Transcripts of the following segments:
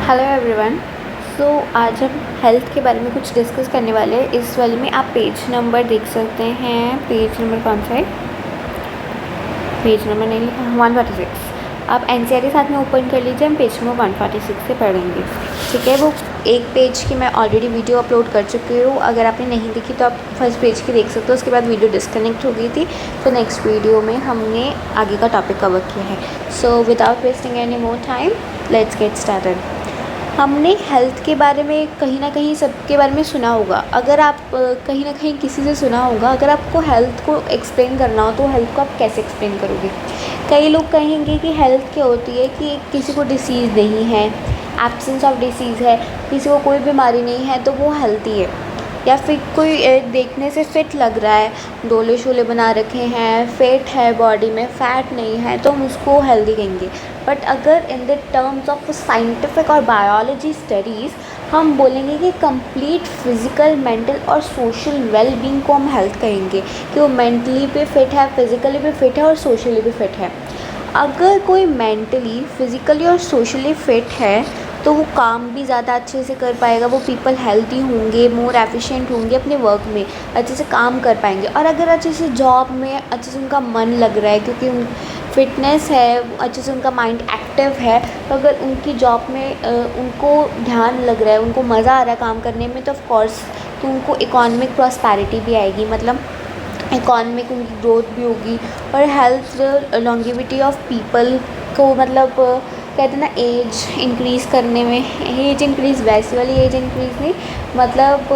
Hello everyone. सो आज हम health के बारे में कुछ डिस्कस करने वाले हैं। इस वाले में आप पेज नंबर देख सकते हैं। पेज नंबर कौन सा है? पेज नंबर नहीं लिखा, 146। आप एनसीईआरटी साथ में ओपन कर लीजिए, हम पेज नंबर 146 से पढ़ेंगे। ठीक है, वो एक पेज की मैं ऑलरेडी वीडियो अपलोड कर चुकी हूँ। अगर आपने नहीं देखी तो आप फर्स्ट पेज की देख सकते हो। उसके बाद वीडियो डिस्कनेक्ट हो गई थी, तो नेक्स्ट वीडियो में हमने आगे का टॉपिक कवर किया है। So without wasting any more time, let's get started. हमने हेल्थ के बारे में कहीं ना कहीं सबके बारे में सुना होगा। अगर आप कहीं ना कहीं किसी से सुना होगा, अगर आपको हेल्थ को एक्सप्लेन करना हो तो हेल्थ को आप कैसे एक्सप्लेन करोगे? कई लोग कहेंगे कि हेल्थ क्या होती है कि किसी को डिसीज़ नहीं है, एब्सेंस ऑफ डिसीज़ है, किसी को कोई बीमारी नहीं है तो वो हेल्थी है। या फिर कोई देखने से फिट लग रहा है, डोले शोले बना रखे हैं, फिट है, बॉडी में फैट नहीं है, तो हम उसको हेल्दी कहेंगे। बट अगर in the terms of scientific और बायोलॉजी स्टडीज़ हम बोलेंगे कि कंप्लीट फिज़िकल, मेंटल और सोशल वेल बीइंग को हम हेल्थ कहेंगे, कि वो मेंटली भी फिट है, फिज़िकली भी फिट है और सोशली भी फिट है। अगर कोई मेंटली, फिज़िकली और सोशली फिट है तो वो काम भी ज़्यादा अच्छे से कर पाएगा, वो पीपल हेल्दी होंगे, मोर एफिशिएंट होंगे, अपने वर्क में अच्छे से काम कर पाएंगे। और अगर अच्छे से जॉब में अच्छे से उनका मन लग रहा है, क्योंकि उन फिटनेस है, अच्छे से उनका माइंड एक्टिव है, तो अगर उनकी जॉब में उनको ध्यान लग रहा है, उनको मज़ा आ रहा है काम करने में, तो ऑफ कोर्स तो उनको इकोनॉमिक प्रॉस्पेरिटी भी आएगी, मतलब इकॉनमिक उनकी ग्रोथ भी होगी। और हेल्थ लॉन्गेविटी ऑफ पीपल को, मतलब कहते हैं ना, एज इंक्रीज़ करने में, एज इंक्रीज़ वैसी वाली एज इंक्रीज़ नहीं, मतलब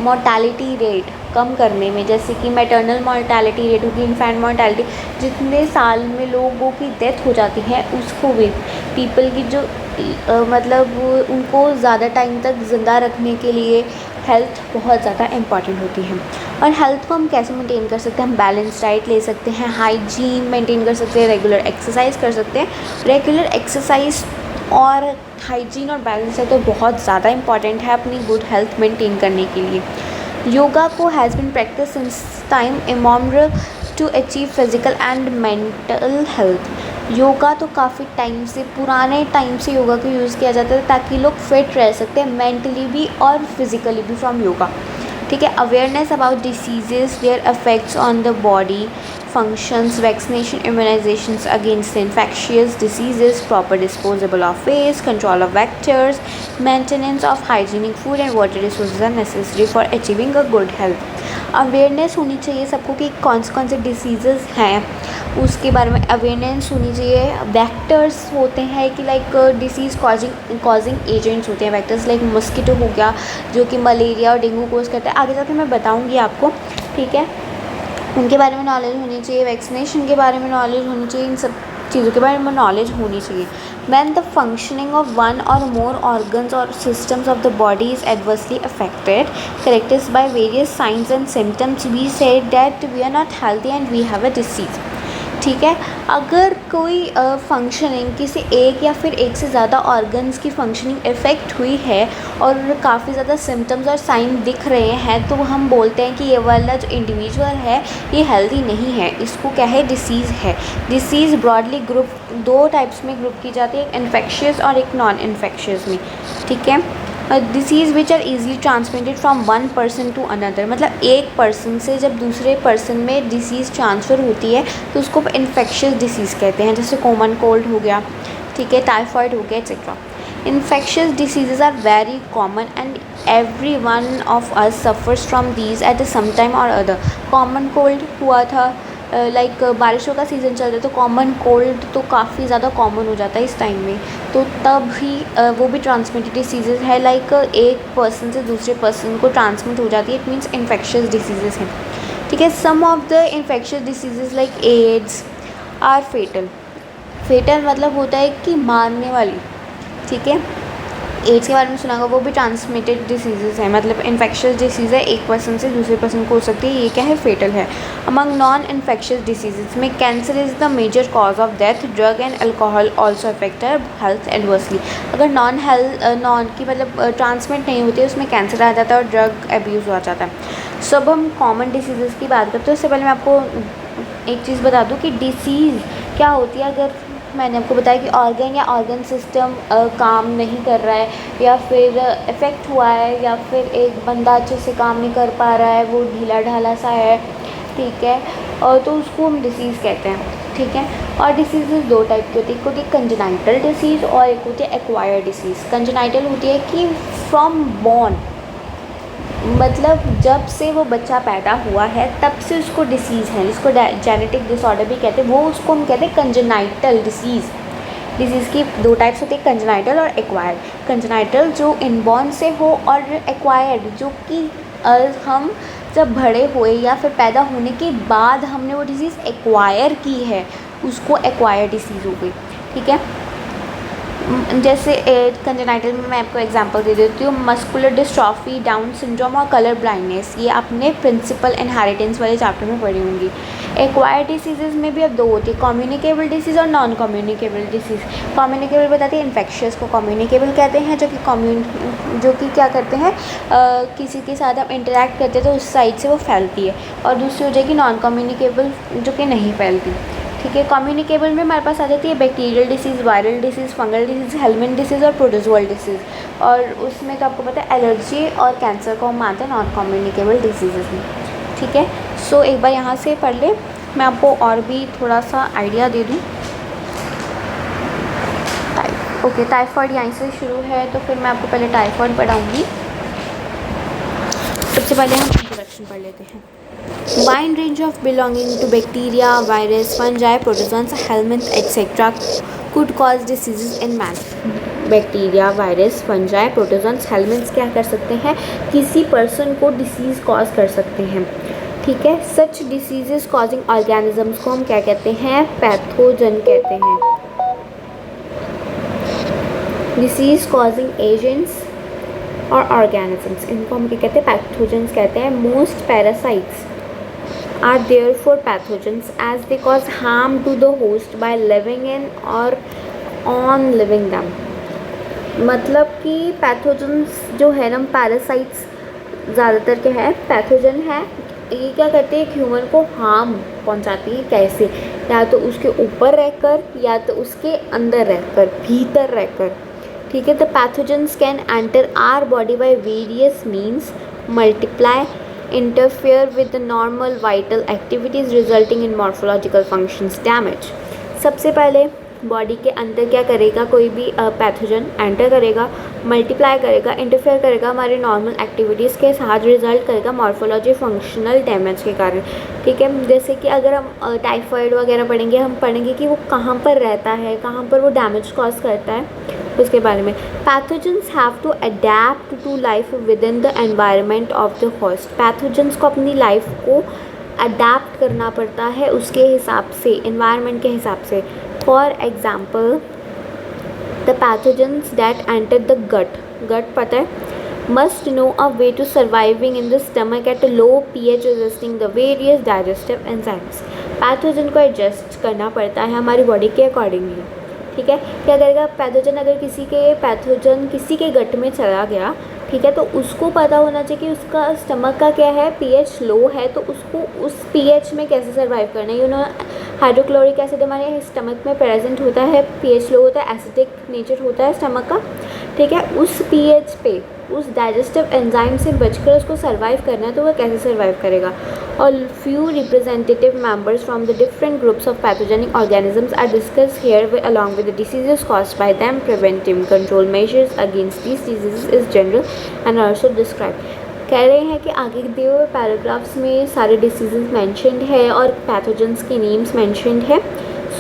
मोर्टालिटी रेट कम करने में, जैसे कि मैटरनल मोर्टालिटी रेट होगी, इन्फेंट मोर्टालिटी, जितने साल में लोगों की डेथ हो जाती है उसको भी पीपल की जो मतलब उनको ज़्यादा टाइम तक ज़िंदा रखने के लिए हेल्थ बहुत ज़्यादा इम्पॉर्टेंट होती है। और हेल्थ को हम कैसे मेंटेन कर सकते हैं? हम बैलेंस डाइट ले सकते हैं, हाइजीन मेंटेन कर सकते हैं, रेगुलर एक्सरसाइज कर सकते हैं। रेगुलर एक्सरसाइज और हाइजीन और बैलेंस डाइट तो बहुत ज़्यादा इंपॉर्टेंट है अपनी गुड हेल्थ मेंटेन करने के लिए। योगा को has been practice since time immemorial to achieve physical and mental health. Yoga तो काफ़ी टाइम से, पुराने टाइम से योगा को यूज़ किया जाता है ताकि लोग फिट रह सकते हैं, मेंटली भी और फिज़िकली भी फ्रॉम योगा। ठीक है, awareness about diseases, there effects on the body functions, vaccination, immunizations against infectious diseases, proper disposal of waste, control of vectors, maintenance of hygienic food and water resources are necessary for achieving a good health. Awareness होनी चाहिए सबको कि कौन से diseases हैं, उसके बारे में अवेयरनेस होनी चाहिए। वेक्टर्स होते हैं कि लाइक डिसीज़ कॉजिंग एजेंट्स होते हैं। वेक्टर्स लाइक मस्कीटो हो गया, जो कि मलेरिया और डेंगू कोज करता है, आगे जाके मैं बताऊँगी आपको। ठीक है, उनके बारे में नॉलेज होनी चाहिए, वैक्सीनेशन के बारे में नॉलेज होनी चाहिए, इन सब चीज़ों के बारे में नॉलेज होनी चाहिए। When the functioning of one or more organs or systems of the body is adversely affected, characterized by various signs and symptoms, we say that we are not healthy and we have a disease. ठीक है, अगर कोई functioning किसी एक या फिर एक से ज़्यादा ऑर्गन्स की फंक्शनिंग इफ़ेक्ट हुई है और काफ़ी ज़्यादा सिम्टम्स और साइन दिख रहे हैं, तो हम बोलते हैं कि ये वाला जो इंडिविजुअल है ये हेल्दी नहीं है, इसको क्या है, डिसीज़ है। डिसीज़ ब्रॉडली ग्रुप दो टाइप्स में ग्रुप की जाती है, एक इन्फेक्शियस और एक नॉन इन्फेक्शियस में। ठीक है, disease which are easily transmitted from one person to another, मतलब एक पर्सन से जब दूसरे पर्सन में डिसीज़ ट्रांसफ़र होती है तो उसको इन्फेक्शियस डिसीज़ कहते हैं, जैसे कॉमन कोल्ड हो गया, ठीक है, टाइफाइड हो गया, et cetera. Infectious diseases are very common and every one of us suffers from these at some time और अदर। कॉमन कोल्ड हुआ था, लाइक बारिशों का सीज़न चल रहा है तो कॉमन कोल्ड तो काफ़ी ज़्यादा कॉमन हो जाता है इस टाइम में, तो तब ही वो भी ट्रांसमिटेड डिसीज़ है, लाइक एक पर्सन से दूसरे पर्सन को ट्रांसमिट हो जाती है, इट मीन्स इन्फेक्शियस डिसीज़ हैं। ठीक है, some of the infectious diseases like AIDS are fatal. Fatal मतलब होता है कि मारने वाली। ठीक है, एड्स के बारे में सुना होगा, वो भी ट्रांसमिटेड डिसीज़ है, मतलब इन्फेक्शियस डिसीज़ है, एक पर्सन से दूसरे पर्सन को हो सकती है, ये क्या है, फेटल है। अमंग नॉन इन्फेक्शियस डिसीज़ में cancer is the major cause of death, drug and alcohol also affect health adversely. अगर नॉन की मतलब ट्रांसमिट नहीं होती है, उसमें कैंसर आ जाता है और ड्रग एब्यूज़ हो जाता है। सब हम कॉमन डिसीज़ की बात करते हैं, उससे पहले मैं आपको एक चीज़ बता दूँ कि डिसीज़ क्या होती है। अगर मैंने आपको बताया कि ऑर्गन या ऑर्गन सिस्टम काम नहीं कर रहा है, या फिर इफ़ेक्ट हुआ है, या फिर एक बंदा अच्छे से काम नहीं कर पा रहा है, वो ढीला ढाला सा है, ठीक है, और तो उसको हम डिसीज़ कहते हैं, ठीक है। और डिसीज़ दो टाइप की होती है, एक होती है कंजेनाइटल डिसीज़ और एक होती है एक्वायर्ड डिसीज़। कंजेनाइटल होती है कि फ्रॉम बॉर्न, मतलब जब से वो बच्चा पैदा हुआ है तब से उसको डिसीज़ है, जिसको जेनेटिक डिसऑर्डर भी कहते हैं, वो उसको हम कहते हैं कंजेनाइटल डिसीज़। डिसीज़ की दो टाइप्स होती है, कंजेनाइटल और एक्वायर्ड। कंजेनाइटल जो इनबॉर्न से हो, और एक्वायर्ड जो कि हम जब बड़े हुए या फिर पैदा होने के बाद हमने वो डिसीज़ एक्वायर की है, उसको एक्वायर्ड डिसीज़ हो गई, ठीक है। जैसे कंजेनाइटल में मैं आपको एग्जांपल दे देती हूँ, मस्कुलर डिस्ट्रॉफी, डाउन सिंड्रोम और कलर ब्लाइंडनेस, ये आपने प्रिंसिपल इनहेरिटेंस वाले चैप्टर में पढ़ी होंगी। एक्वायर्ड डिसीज़ में भी अब दो होती है, कम्युनिकेबल डिसीज़ और नॉन कम्युनिकेबल डिसीज़। कम्युनिकेबल बताते हैं इन्फेक्शियस को कम्युनिकेबल कहते हैं, जो कि क्या करते हैं, किसी के साथ हम इंटरेक्ट करते हैं तो उस साइड से वो फैलती है, और दूसरी हो जाएगी नॉन कम्युनिकेबल जो कि नहीं फैलती, ठीक है। कम्युनिकेबल में हमारे पास आ जाती है bacterial disease, viral disease, fungal disease, helminth disease और प्रोटोजोअल डिसीज़। और उसमें तो आपको पता है एलर्जी और कैंसर को हम मानते हैं नॉन कम्युनिकेबल डिसीज़ में, ठीक है। सो एक बार यहाँ से पढ़ ले, मैं आपको और भी थोड़ा सा आइडिया दे दूँ। ओके, टाइफाइड यहीं से शुरू है, तो फिर मैं आपको पहले टाइफाइड पढ़ाऊँगी। सबसे पहले हम इंट्रोडक्शन पढ़ लेते हैं। Wide range of belonging to bacteria, virus, fungi, protozoans, helminths, etc. could cause diseases in man. Bacteria, virus, fungi, protozoans, helminths क्या कर सकते हैं, किसी पर्सन को डिसीज़ कॉज कर सकते हैं, ठीक है। सच डिसीजेस कॉजिंग ऑर्गेनिजम्स को हम क्या कहते हैं, पैथोजन कहते हैं। डिसीज़ कॉजिंग एजेंट्स और ऑर्गेनिजम्स, इनको हम क्या कहते हैं, पैथोजेंस कहते हैं। Most parasites are therefore pathogens as they cause harm to the host by living in or on living them। मतलब कि पैथोजेंस जो है ना, पैरासाइट्स ज़्यादातर क्या है, पैथोजन है। ये क्या करते हैं, ह्यूमन को हार्म पहुंचाती है, कैसे, या तो उसके ऊपर रहकर या तो उसके अंदर रहकर, भीतर रहकर, ठीक है। The pathogens can enter our body by various means, multiply, interfere with the normal vital activities resulting in morphological functions damage। सबसे पहले बॉडी के अंदर क्या करेगा, कोई भी पैथोजन एंटर करेगा, मल्टीप्लाई करेगा, इंटरफेयर करेगा हमारे नॉर्मल एक्टिविटीज़ के साथ, रिजल्ट करेगा मॉर्फोलॉजी फंक्शनल डैमेज के कारण, ठीक है। जैसे कि अगर हम टाइफाइड वगैरह पढ़ेंगे, हम पढ़ेंगे कि वो कहाँ पर रहता है, कहाँ पर वो डैमेज कॉज करता है, उसके बारे में। Pathogens have to adapt to life within the environment of the host. Pathogens को अपनी लाइफ को अडेप्ट करना पड़ता है उसके हिसाब से, एनवायरनमेंट के हिसाब से। For example the pathogens that enter the gut पता है, must know a way to surviving in the stomach at low pH resisting the various digestive enzymes. Pathogen को एडजस्ट करना पड़ता है हमारी बॉडी के अकॉर्डिंगली, ठीक है। क्या करेगा पैथोजन, अगर पैथोजन किसी के गट में चला गया, ठीक है, तो उसको पता होना चाहिए कि उसका स्टमक का क्या है, pH लो है, तो उसको उस pH में कैसे सर्वाइव करना है। हाइड्रोक्लोरिक एसिड हमारे स्टमक में प्रेजेंट होता है, pH लो होता है, एसिडिक नेचर होता है स्टमक का, ठीक है। उस pH पे उस डाइजेस्टिव एंजाइम से बचकर उसको सर्वाइव करना है, तो वह कैसे सर्वाइव करेगा। और few representative members from the different groups of pathogenic organisms are discuss here along with the diseases caused by them, preventive control measures against these diseases is general and also describe. कह रहे हैं कि आगे दिए हुए paragraphs में सारे diseases mentioned है और पैथोजेंस के नेम्स मैंशनड है।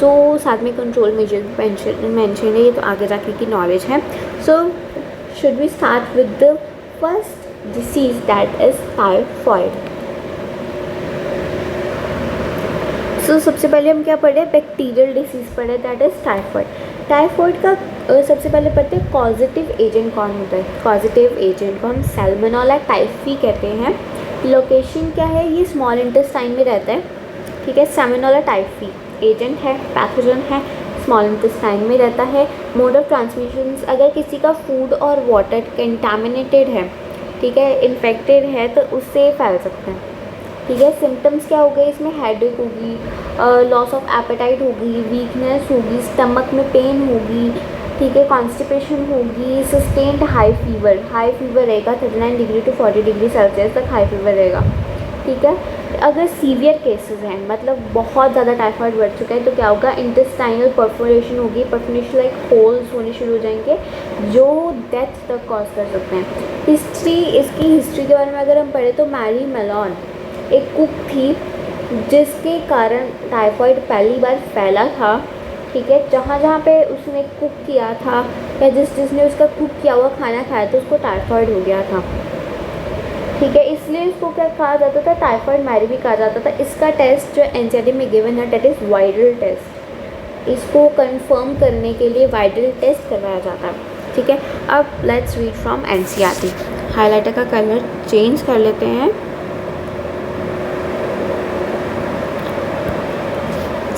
सो साथ में कंट्रोल मेजर्स मैंशन है, ये तो आगे जाके की नॉलेज है। सो should we start with the first disease, that is typhoid। so सबसे पहले हम क्या पढ़े, बैक्टीरियल डिसीज़ पढ़े, दैट इज़ टाइफॉइड। टाइफॉइड का सबसे पहले पढ़ते हैं कॉजेटिव एजेंट कौन होता है। कॉजेटिव एजेंट को हम सैल्मोनेला टाइफी कहते हैं। लोकेशन क्या है, ये स्मॉल इंटेस्टाइन में रहता है, ठीक है। सैल्मोनेला टाइफी एजेंट है, पैथोजन है, स्मॉल इंटेस्टाइन में रहता है। मोड ऑफ ट्रांसमिशन, अगर किसी का फूड और वाटर कंटामिनेटेड है, ठीक है, इन्फेक्टेड है, तो उससे फैल सकता है, ठीक है। सिम्टम्स क्या हो गए इसमें, हेडेक होगी, लॉस ऑफ एपेटाइट होगी, वीकनेस होगी, स्टमक में पेन होगी, ठीक है, कॉन्स्टिपेशन होगी, सस्टेन्ड हाई फीवर रहेगा 39 डिग्री टू 40 डिग्री सेल्सियस तक हाई फीवर रहेगा, ठीक है। अगर सीवियर केसेस हैं, मतलब बहुत ज़्यादा टाइफाइड बढ़ चुका है, तो क्या होगा, इंटेस्टाइनल परफोरेशन होगी, परफोरेशन लाइक होल्स होने शुरू हो जाएंगे जो डेथ तक कॉज कर सकते हैं। इसकी हिस्ट्री के बारे में अगर हम पढ़ें तो मैरी मेलोन एक कुक थी जिसके कारण टाइफाइड पहली बार फैला था, ठीक है। जहाँ जहाँ पे उसने कुक किया था या जिसने उसका कुक किया हुआ खाना खाया था उसको टाइफाइड हो गया था, ठीक है। इसलिए इसको क्या कहा जाता था, टाइफाइड मैरी भी कहा जाता था। इसका टेस्ट जो एनसीईआरटी में गिवन है डेट इज़ वाइरल टेस्ट। इसको कंफर्म करने के लिए वाइरल टेस्ट करवाया जाता है, ठीक है। अब let's read from NCERT. Highlighter का कलर चेंज कर लेते हैं।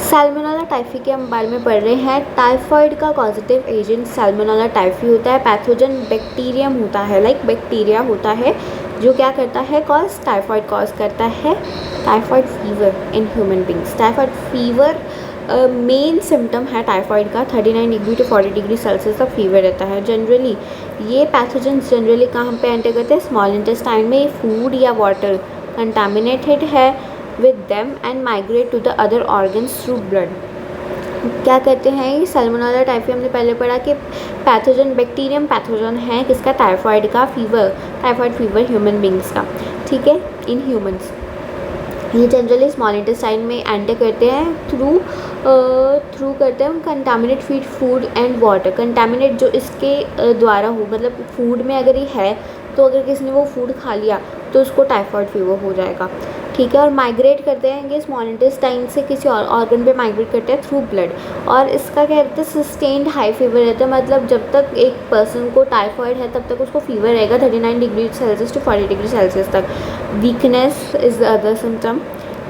सैल्मोनेला टाइफी के हम बारे में पढ़ रहे हैं। टाइफाइड का पॉजिटिव एजेंट सैल्मोनेला टाइफी होता है। पैथोजन बैक्टीरियम होता है, लाइक बैक्टीरिया होता है जो क्या करता है, टाइफाइड कॉज करता है typhoid fever in human beings. Typhoid fever main symptom है टाइफाइड का। 39 डिग्री टू 40 डिग्री सेल्सियस तक फीवर रहता है। जनरली ये पैथोजेंस जनरली कहाँ पे एंटर करते हैं, स्मॉल इंटेस्टाइन में। फूड या वाटर कंटामिनेटेड है with them and migrate to the other organs through blood। क्या कहते हैं ये सैल्मोनेला टाइफी, हमने पहले पढ़ा कि पैथोजन बैक्टीरियम पैथोजन है किसका, टाइफाइड का fever, typhoid fever human beings का, ठीक है, इन ह्यूमंस। ये जनरली स्मॉल इंटेस्टाइन में एंटर करते हैं थ्रू करते हैं contaminate feed food and water. Contaminate जो इसके द्वारा हो, मतलब फूड में अगर ये है तो अगर किसी ने वो फूड खा लिया तो उसको टाइफाइड फीवर हो जाएगा, ठीक है। और माइग्रेट करते हैं ये स्मॉल इंटेस्टाइन से किसी और ऑर्गन पे माइग्रेट करते हैं थ्रू ब्लड। और इसका क्या रहता है, सस्टेन्ड हाई फीवर रहता है, मतलब जब तक एक पर्सन को टाइफाइड है तब तक उसको फीवर रहेगा 39 degree Celsius to 40 degree Celsius तक। Weakness is the other symptom,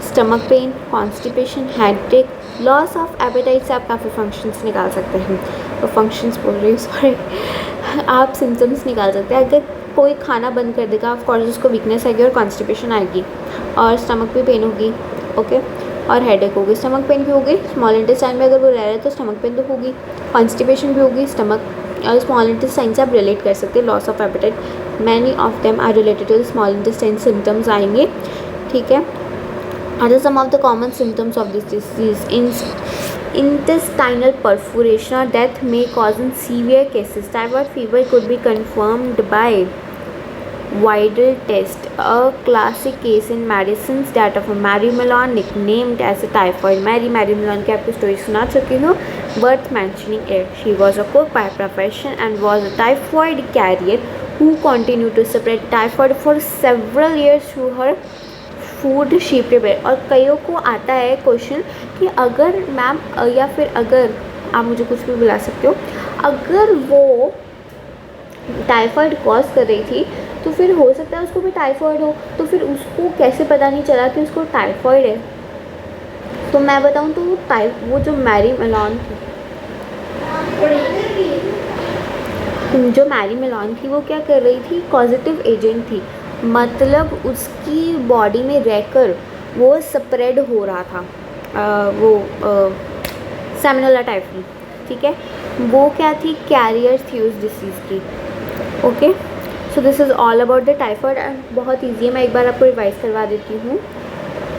stomach pain, constipation, headache, loss of appetite से आप काफ़ी फंक्शंस निकाल सकते हैं, तो फंक्शंस बोल रही हूँ सॉरी, आप सिम्टम्स निकाल सकते हैं। अगर कोई खाना बंद कर देगा ऑफकोर्स उसको वीकनेस आएगी और कॉन्स्टिपेशन आएगी और स्टमक भी पेन होगी, ओके, और हेडेक होगी। स्टमक पेन भी होगी, स्मॉल इंटेस्टाइन में अगर वो रह रहे हैं तो स्टमक पेन तो होगी, कॉन्स्टिपेशन भी होगी, स्टमक और स्मॉल इंटेस्टाइन से आप रिलेट कर सकते हैं। Loss of appetite many of them are related to small intestine symptoms आएंगे, ठीक है। Are some of the common symptoms of this disease? Intestinal perforation or death may cause in severe cases. Typhoid fever could be confirmed by viral test. A classic case in medicines that of a Mary Mellon nicknamed as a typhoid Mary। Mary Mellon की आपको story सुना चुकी हूँ, worth mentioning it. She was a cook by profession and was a typhoid carrier who continued to spread typhoid for several years through her food she prepare. और कईयों को आता है क्वेश्चन कि अगर मैम या फिर अगर आप मुझे कुछ भी बुला सकते हो, अगर वो टाइफाइड कॉज कर रही थी तो फिर हो सकता है उसको भी टाइफाइड हो, तो फिर उसको कैसे पता नहीं चला कि उसको टाइफाइड है। तो मैं बताऊँ तो वो जो मैरी मेलोन थी वो क्या कर रही थी, पॉजिटिव एजेंट थी, मतलब उसकी बॉडी में रहकर वो स्प्रेड हो रहा था सैल्मोनेला टाइफी, ठीक है। वो क्या थी, कैरियर थी उस डिसीज़ की, okay. So this is all about the typhoid. बहुत ईजी है, मैं एक बार आपको रिवाइज करवा देती हूँ।